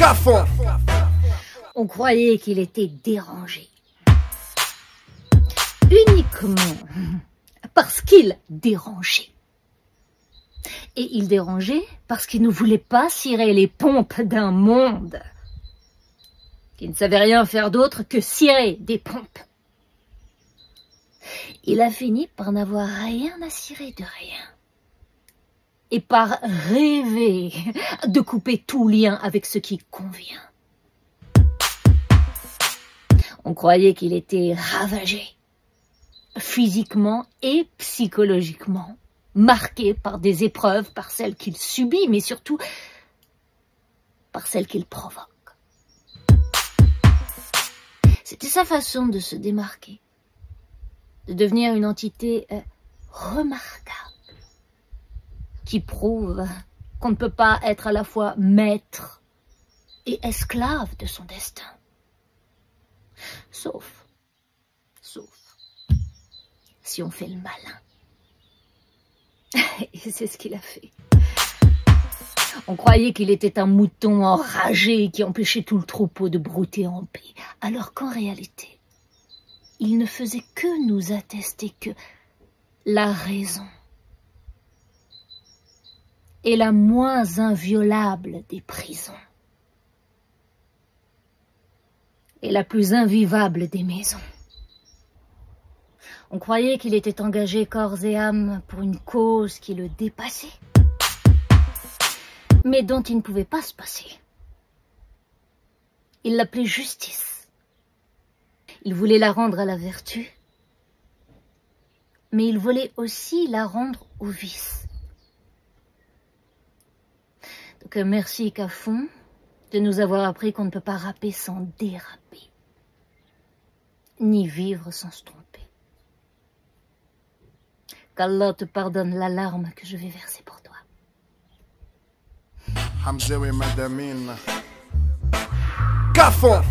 Cafon. On croyait qu'il était dérangé. Uniquement parce qu'il dérangeait. Et il dérangeait parce qu'il ne voulait pas cirer les pompes d'un monde qui ne savait rien faire d'autre que cirer des pompes. Il a fini par n'avoir rien à cirer de rien. Et par rêver de couper tout lien avec ce qui convient. On croyait qu'il était ravagé, physiquement et psychologiquement, marqué par des épreuves, par celles qu'il subit, mais surtout par celles qu'il provoque. C'était sa façon de se démarquer, de devenir une entité remarquable, qui prouve qu'on ne peut pas être à la fois maître et esclave de son destin. Sauf si on fait le malin. Et c'est ce qu'il a fait. On croyait qu'il était un mouton enragé qui empêchait tout le troupeau de brouter en paix, alors qu'en réalité, il ne faisait que nous attester que la raison est la moins inviolable des prisons et la plus invivable des maisons. On croyait qu'il était engagé corps et âme pour une cause qui le dépassait, mais dont il ne pouvait pas se passer. Il l'appelait justice. Il voulait la rendre à la vertu, mais il voulait aussi la rendre au vice. Donc merci Cafon de nous avoir appris qu'on ne peut pas rapper sans déraper, ni vivre sans se tromper. Qu'Allah te pardonne la larme que je vais verser pour toi. Hamzaoui Madamine. Cafon.